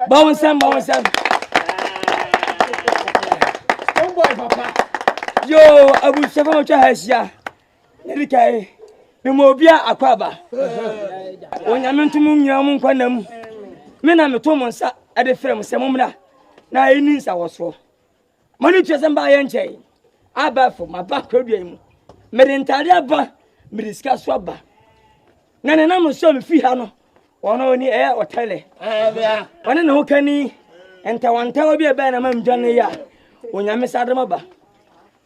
Bawon boy papa. Yo, abu sefa mo twa hasia. Nirikai. Me mo bia akwaba. Onyame ntum nyina mo nkwanam. Me na meto mo nsa ade frem se momra. Na eni nsa woso. Mani twese mba ye nkyai. Aba fo maba kwadua mu. Mere ntade aba, mere sika so aba. Na ne na mo so me fi ha no. Ono ni otele. Bia. One ne ho kani enta wanta obi e ba na mamdwane ya. Onyame sadama ba.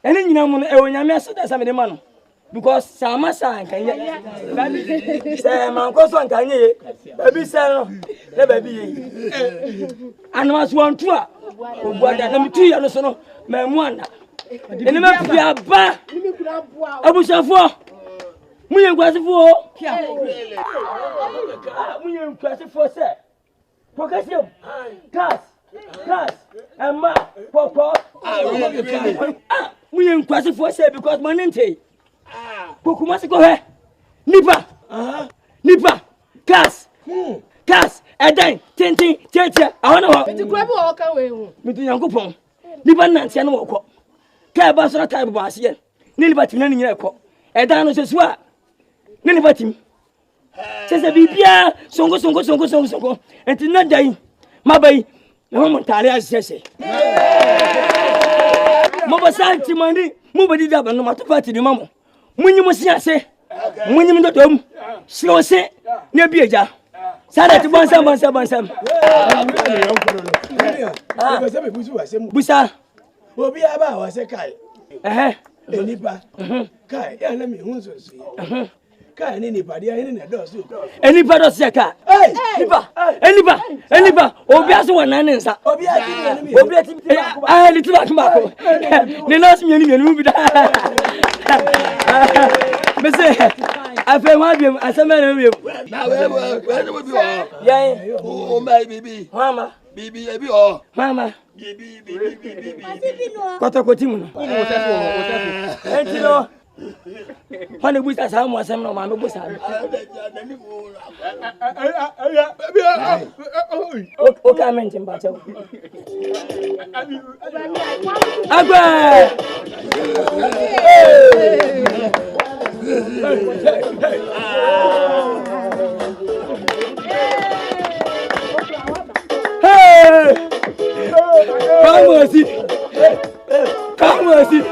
Ene nyina mu no onyame asada sa me de ma no. Because sama san kan ye. Say man ko so kan ye. Baby say no. Le baby ye. Anama so antu a obuada na mitu ya no so no. Mamu anda. Ene ma bia ba. Abusafo. Munye kwasifo. Munye kwasifo se. Pokasium. Gas. Emma. Poko. Munye kwasifo se because manente. Kokumasi ko he. Nipa. Nipa. Gas. Gas. Edan. Tintin. Cheche. Ahona ho. Meti kura bi wo kan we hu. Meti Yankopon. Nipa nantia no wo ko. Ka ba so na type bo ase. Ni nipa timna ni nyina ko. Edan no sesu a. Ni nipa tim. Sese bibia songo. Enti na dai. Mabai. No mo tare asese. Mo ba santi mani. Mo ba di da ba no mato party di mamo. Munyi musiase. Munyi ndodom. Slose. Ne bieja. Sada ti bansam. Busa. Obi aba wa se kai. Enipa. Kai ya na mi hu so so. Kai ni nipa dia ni na do so. Enipa do se ka. Enipa. Obi aso wana ne nsa. Obi ati. Ni tiba kumako. Ni nas mienu bi da. Mese afa ma biem asema na biem. Na we bi o. Yan. O mai bibi. Mama. Bibi e bi o. Mama. Bibi. Kotokoti mu no. Enti no. Hane busa sa mo asem no ma me busa. O ka men timba chew. Agba. Come on, see.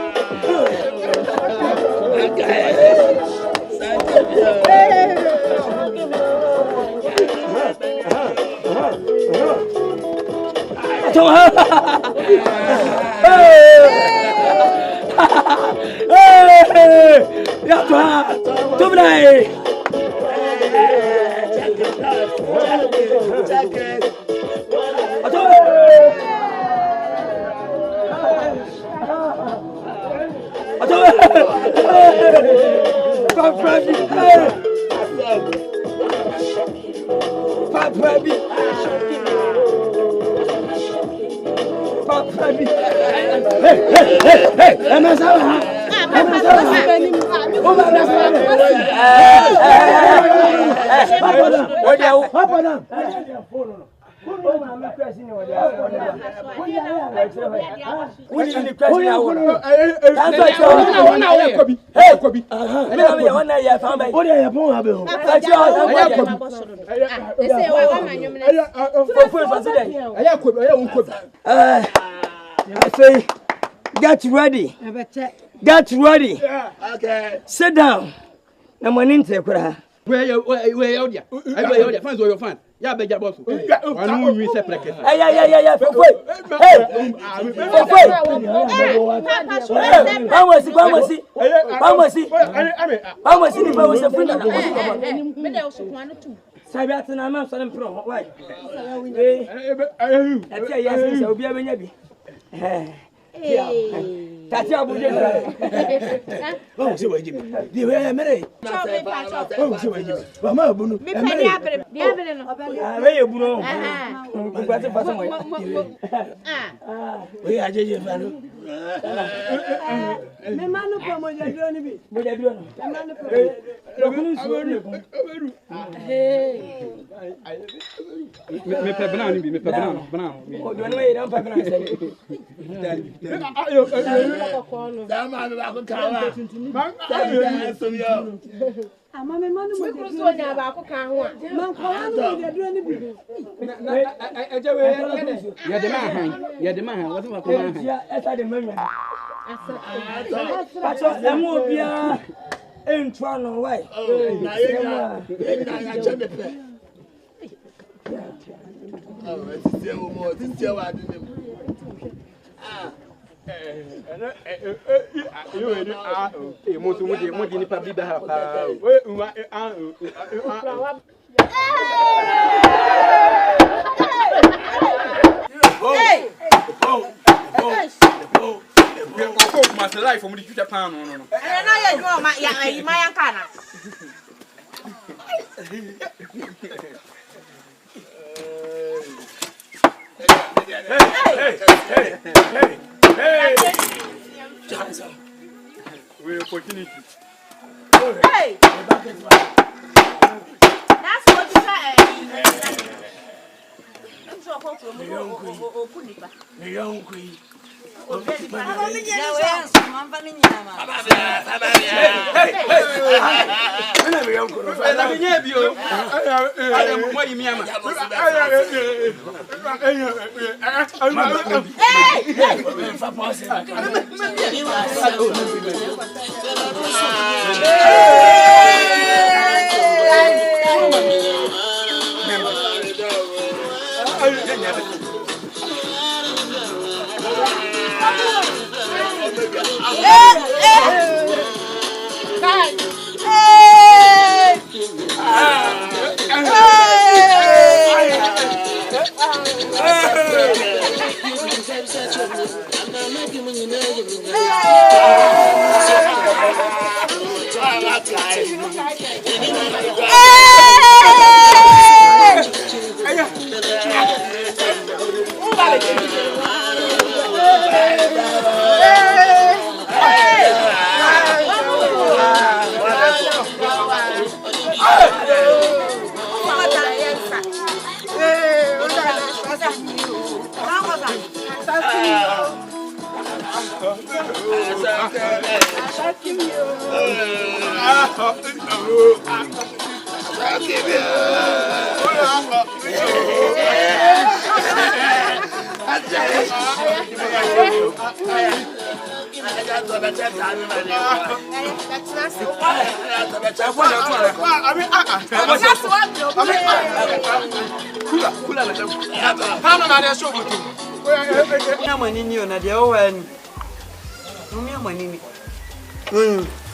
Get ready. Okay. Sit down. Na money nte kura. Where you there? I go fans or your fan. Yeah, beg your boss. I know you say practice. Yeah. For Tati Abuja. Oh, see what you mean. The way I married. Oh, see what you mean. Mama Bunu. Me pay abere. Abere no. Where you Bunu? We are just fan. Me manu pa mo je duro ni bi. Mo je duro no. Me manu pa. Me pe banana bi, me pe banana. O do no e ran pa banana se. Sama me ba ko kawa. Ama me manu mo je So nya ba ko kan ho a. man ko anu je duro ni bi. Eje we Ya de man, what ma ko man. esa de manya. Pacho emu obia entu ano wai. Na ye na chebe pe. Titi e wo mo, titi e wa adu ne mu. Mo di ni pa bi ba ha pa. Hey! My life from the future pan no. And now you know my yankana. We opportunity. Hey! That's what you say. I'm so hopeful. The young queen.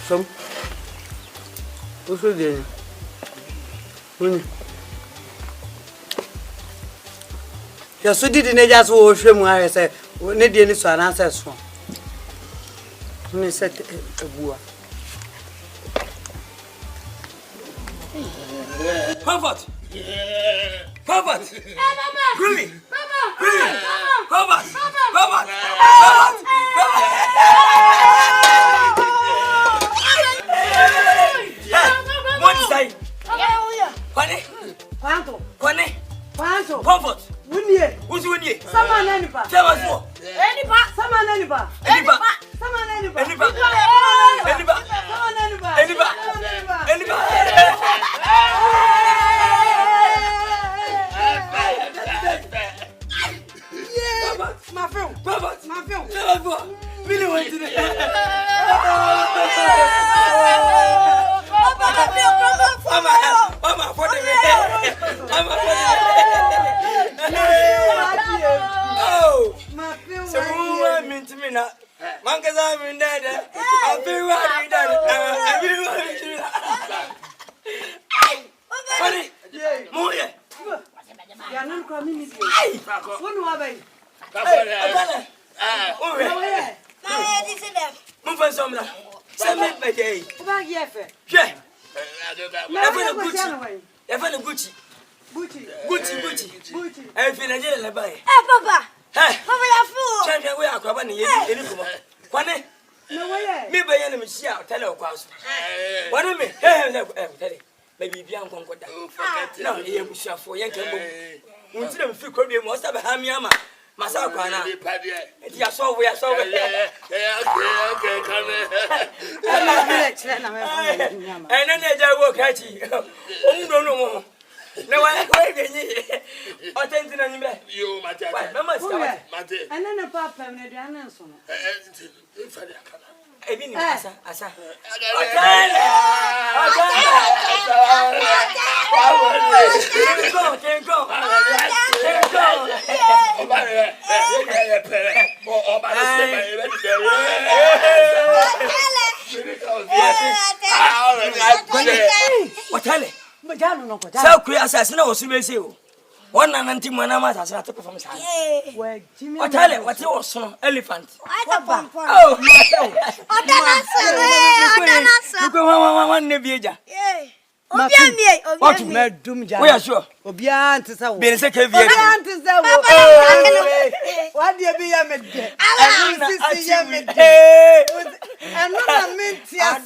Some. Also there. Ya so didi ne ja so wo hwemu aye se ne die ni so ananse so. Ni se ebua. Comfort. Comfort. Really? Really? Comfort. Comfort. What is that? Kwane? Comfort. Who's winning? Sama nani pa? Tell us more. Sama nani pa? Sama nani pa? My film. Tell us more. Really went to the Papa. China. Monkey's I'm dead. Everyone is dead. Everyone is dead. Moya. Ya nan kwa mimi si. Wonu wa bai. Move on some. Send me my day. Ba gi efe. Yeah. Na ko jana wai. Gucci. Gucci. I feel a jail by. Papa. Hey. Papa ya fu. Champion we are coming here. Kwane. No way. Me by enemy see out tell us. One me. Hey, tell it. Maybe be on conquer. No, you will share for young people. Until them feel could be most of a hamyama. Masakwana. We are so and then they work at you. Oh, no. No, I attend to you, Mate. And then a papa and a dance. I mean, Asa. So queer assassin or Sumesio. One anti manama has not to perform. What tell it? What your son? Elephant. Oh, one Nevia. What madam? We are sure. Obian to say. Be a second. What do you be a mid? And no minty. I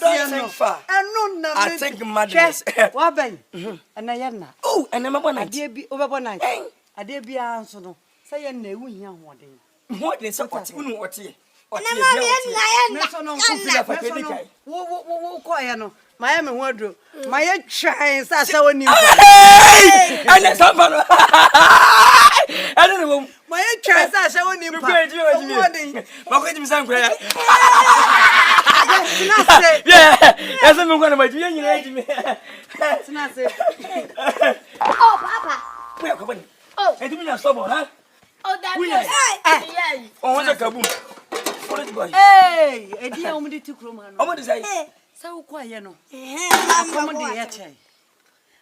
think madness. What ben? And I am now. Oh, and I'm one idea be over one night. I dare be answer no. Say a new young one. What is what you what ye? Miami wardrobe. My child, I saw when you and somebody. I don't know. My child, I saw when you What you some prayer? Yeah, as I'm going to my doing. Oh, Papa. We are coming. Oh, I do not stop, huh? Oh, that. Oh, what's a kaboom? Hey, a dear only to Kruman. I want to say, so quiet, no. I'm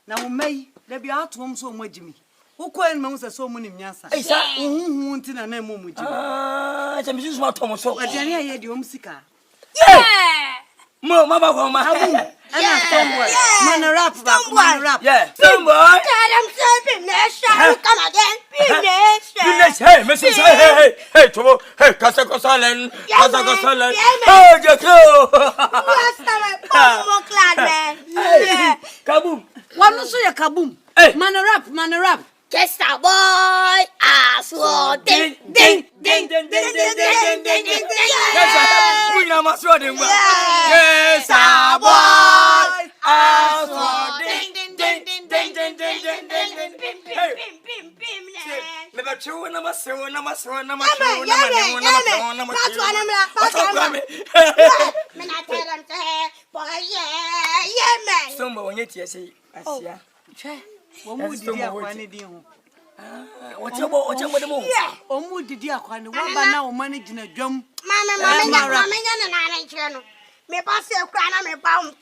now, May, there be out home so much, Jimmy. Who quiet months are so many yasa? I said, who wanted a name with you? Ah, I'm just not Thomas. So I didn't hear you, Musica. Yeah. Mo, Mama, Man, rap. Yeah, some boy. I'm serving nation. Come again. Hey, Mrs. Hey, Tomo. Hey, Casacosalan. Oh, Jaco. Kaboom. One also a kaboom. Hey, Man, rap. Kessa boy. Ah, ding. We are my sword. Yes, boy. Ah, ding. Never true, number seven. What's your moon? Oh, mood did you acquire one by now managing a drum? Mamma, me pass a crown, I'm a pound.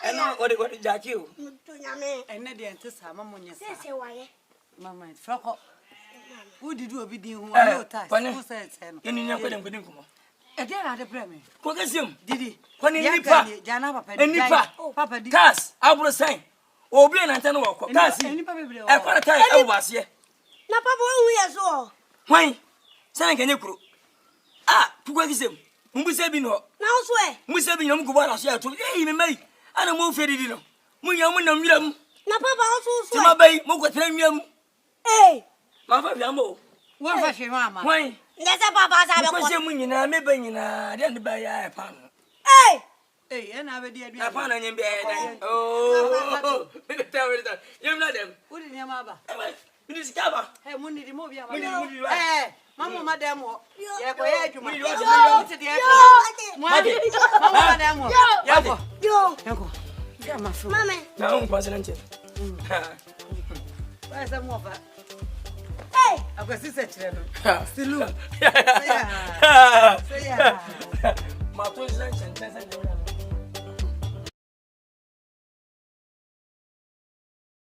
I know what did that you? And not the antis, Mamma, you say, Mamma, frock up. Who did you be doing? Who said, and you never couldn't come. A dear had a premium. Pogasim, Did he? When he Papa, Cass, I will say. Oh, Blaine and Tano, Cass, I can't tell you was here. No, Papa, we are so. Why? Sang can you crew? Ah, Pogasim, Musabino. Now swear. Musabino, go on, I share to even make. I don't move for it. Muyamun, No, Papa, also to my bay, Mokotremium. Hey, Mama Yamo. What was your mamma? Why? that's a Papa's out of I'm winning, I may be in a den by a pan. Hey, Hey, and I did A pan in bed. Oh, you're not them. What in your mother? It is cover. Hey, Money, the movie. Hey, Mamma, Madame, yeah, go ahead to my Mamma. now, President. Where's the mother? Hey. Akwasi se kyerɛ no. Silu.